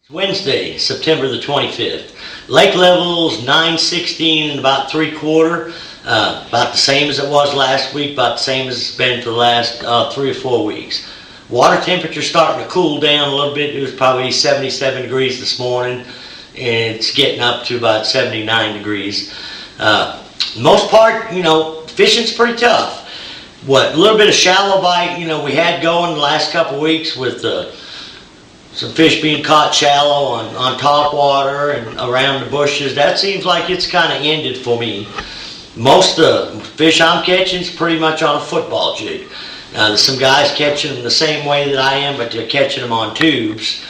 It's Wednesday, September the 25th. Lake level's 916 and about 3/4. About the same as it was last week, about the same as it's been for the last 3 or 4 weeks. Water temperature starting to cool down a little bit. It was probably 77 degrees this morning, and it's getting up to about 79 degrees. Most part, fishing's pretty tough. A little bit of shallow bite, we had going the last couple of weeks with some fish being caught shallow on top water and around the bushes. That seems like it's kind of ended for me. Most of the fish I'm catching is pretty much on a football jig. Now, there's some guys catching them the same way that I am, but they're catching them on tubes.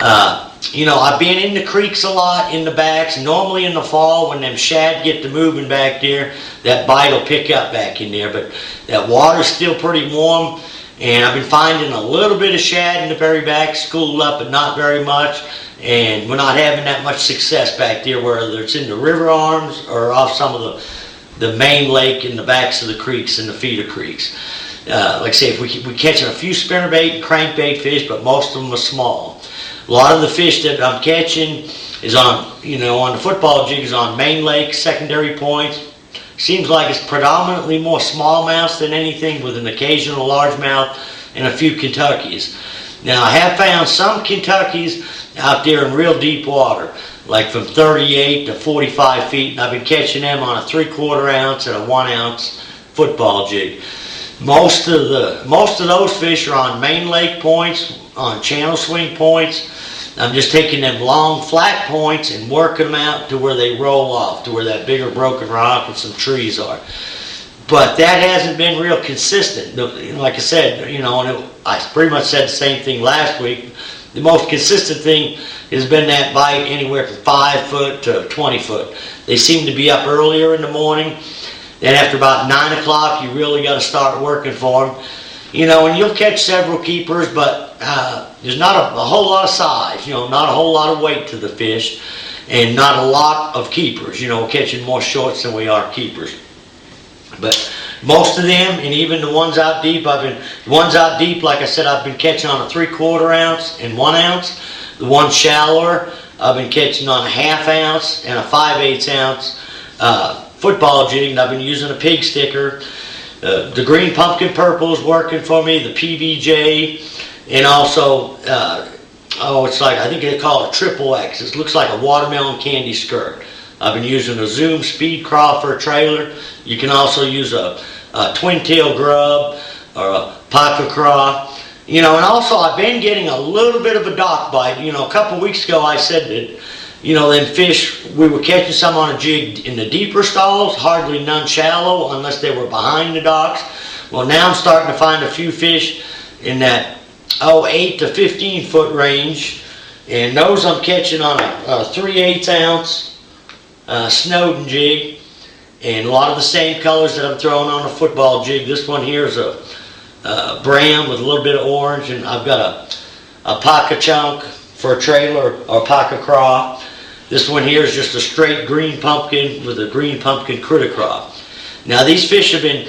I've been in the creeks a lot, in the backs. Normally in the fall, when them shad get to moving back there, that bite will pick up back in there. But that water's still pretty warm, and I've been finding a little bit of shad in the very back, schooled up, but not very much. And we're not having that much success back there, whether it's in the river arms or off some of the main lake in the backs of the creeks and the feeder creeks. Like I say, if we're catching a few spinnerbait and crankbait fish, but most of them are small. A lot of the fish that I'm catching is on the football jig is on main lake, secondary points. Seems like it's predominantly more smallmouths than anything, with an occasional largemouth and a few Kentuckies. Now, I have found some Kentuckies out there in real deep water, like from 38 to 45 feet, and I've been catching them on a 3/4 ounce and a 1 ounce football jig. Most of those fish are on main lake points, on channel swing points. I'm just taking them long flat points and working them out to where they roll off, to where that bigger broken rock and some trees are. But that hasn't been real consistent. Like I said, I pretty much said the same thing last week. The most consistent thing has been that bite anywhere from 5 foot to 20 foot. They seem to be up earlier in the morning. Then after about 9 o'clock, you really got to start working for them. And you'll catch several keepers, but there's not a whole lot of size, not a whole lot of weight to the fish, and not a lot of keepers. We're catching more shorts than we are keepers. But most of them, and even the ones out deep, like I said, I've been catching on a 3/4 ounce and 1 ounce. The ones shallower, I've been catching on a 1/2 ounce and a 5/8 ounce football jig, and I've been using a pig sticker. The green pumpkin purple is working for me, the PBJ, and also, it's like, I think they call it a triple X. It looks like a watermelon candy skirt. I've been using a Zoom speed craw for a trailer. You can also use a twin tail grub or a paca craw. And also I've been getting a little bit of a dock bite. A couple weeks ago I said that, them fish, we were catching some on a jig in the deeper stalls, hardly none shallow unless they were behind the docks. Well, now I'm starting to find a few fish in that 8 to 15 foot range, and those I'm catching on a 3/8 ounce Snowden jig, and a lot of the same colors that I'm throwing on a football jig. This one here is a brown with a little bit of orange, and I've got a paca chunk for a trailer, or paca craw. This one here is just a straight green pumpkin with a green pumpkin critter craw. Now, these fish have been,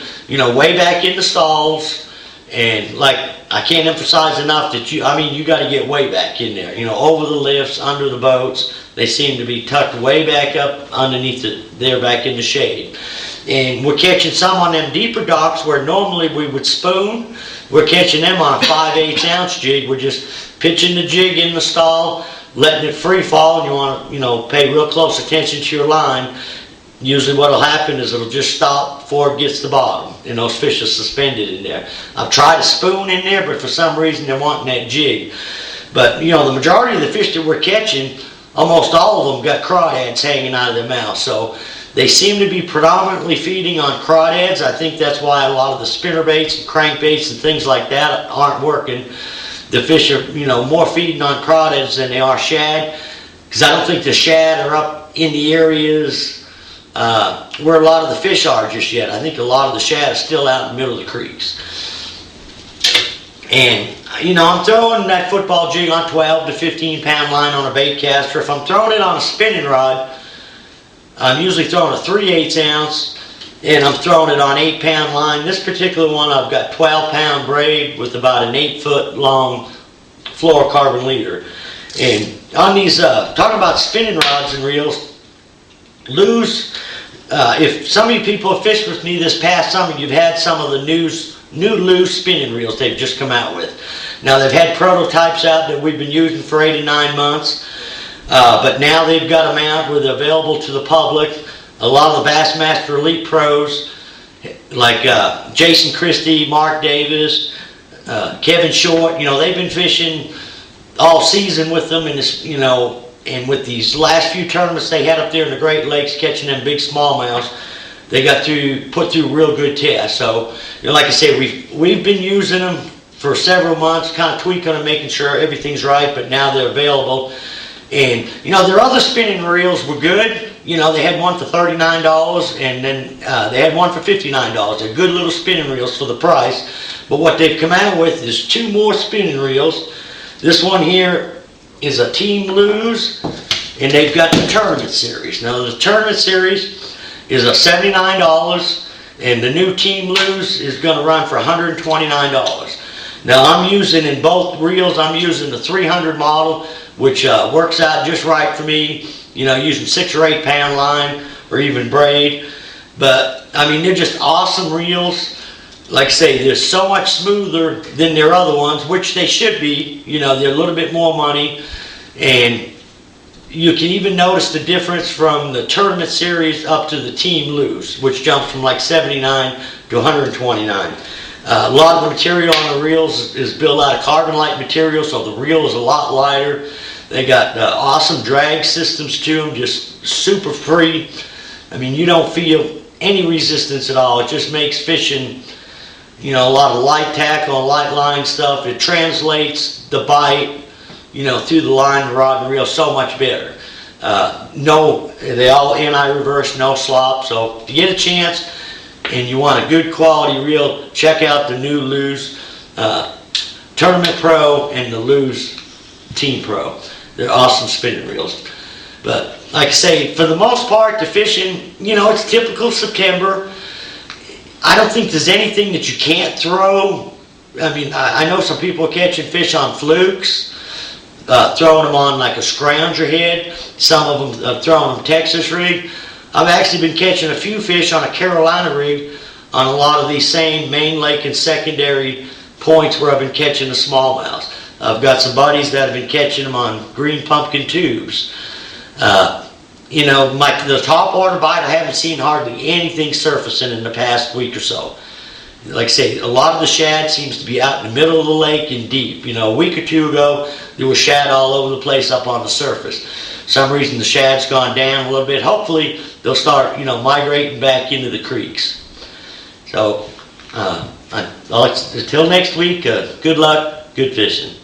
way back in the stalls, and like, I can't emphasize enough that you got to get way back in there, over the lifts, under the boats. They seem to be tucked way back up underneath there back in the shade. And we're catching some on them deeper docks where normally we would spoon. We're catching them on a 5/8 ounce jig. We're just pitching the jig in the stall, letting it free fall, and you want to, pay real close attention to your line. Usually what will happen is it'll just stop before it gets to the bottom, and those fish are suspended in there. I've tried to spoon in there, but for some reason they're wanting that jig. But, the majority of the fish that we're catching, almost all of them got crawdads hanging out of their mouth. So they seem to be predominantly feeding on crawdads. I think that's why a lot of the spinnerbaits and crankbaits and things like that aren't working. The fish are, more feeding on crawdads than they are shad, because I don't think the shad are up in the areas where a lot of the fish are just yet. I think a lot of the shad is still out in the middle of the creeks. And, I'm throwing that football jig on 12 to 15 pound line on a bait caster. If I'm throwing it on a spinning rod, I'm usually throwing a 3/8 ounce, and I'm throwing it on 8 pound line. This particular one, I've got 12 pound braid with about an 8 foot long fluorocarbon leader. And on these, talking about spinning rods and reels, if some of you people have fished with me this past summer, you've had some of the new loose spinning reels they've just come out with. Now they've had prototypes out that we've been using for 8 to 9 months, but now they've got them out where they're available to the public. A lot of the Bassmaster Elite pros, like Jason Christie, Mark Davis, Kevin Short, they've been fishing all season with them, and and with these last few tournaments they had up there in the Great Lakes catching them big smallmouths, they got put through real good tests. So, like I said, we've been using them for several months, kind of tweaking them, making sure everything's right, but now they're available. And, their other spinning reels were good. They had one for $39, and then they had one for $59. They're good little spinning reels for the price. But what they've come out with is 2 more spinning reels. This one here is a Team Lose, and they've got the Tournament Series. Now, the Tournament Series is a $79, and the new Team Lose is going to run for $129. Now, I'm using in both reels, I'm using the 300 model, which works out just right for me, using 6 or 8 pound line or even braid. But, they're just awesome reels. Like I say, they're so much smoother than their other ones, which they should be. They're a little bit more money. And you can even notice the difference from the Tournament Series up to the Team Lose, which jumps from like 79 to 129. A lot of the material on the reels is built out of carbon-like material, so the reel is a lot lighter. They got awesome drag systems to them, just super free. You don't feel any resistance at all. It just makes fishing, a lot of light tackle, light line stuff. It translates the bite, through the line, the rod and reel so much better. They all anti-reverse, no slop. So if you get a chance and you want a good quality reel, check out the new Lose Tournament Pro and the Lose Team Pro. They're awesome spinning reels. But like I say, for the most part, the fishing, it's typical September. I don't think there's anything that you can't throw. I know some people are catching fish on flukes, throwing them on like a scrounger head. Some of them are throwing them Texas rig. I've actually been catching a few fish on a Carolina rig on a lot of these same main lake and secondary points where I've been catching the smallmouths. I've got some buddies that have been catching them on green pumpkin tubes. The top water bite, I haven't seen hardly anything surfacing in the past week or so. Like I say, a lot of the shad seems to be out in the middle of the lake and deep. A week or 2 ago, there was shad all over the place up on the surface. For some reason, the shad's gone down a little bit. Hopefully, they'll start, migrating back into the creeks. So, until next week, good luck, good fishing.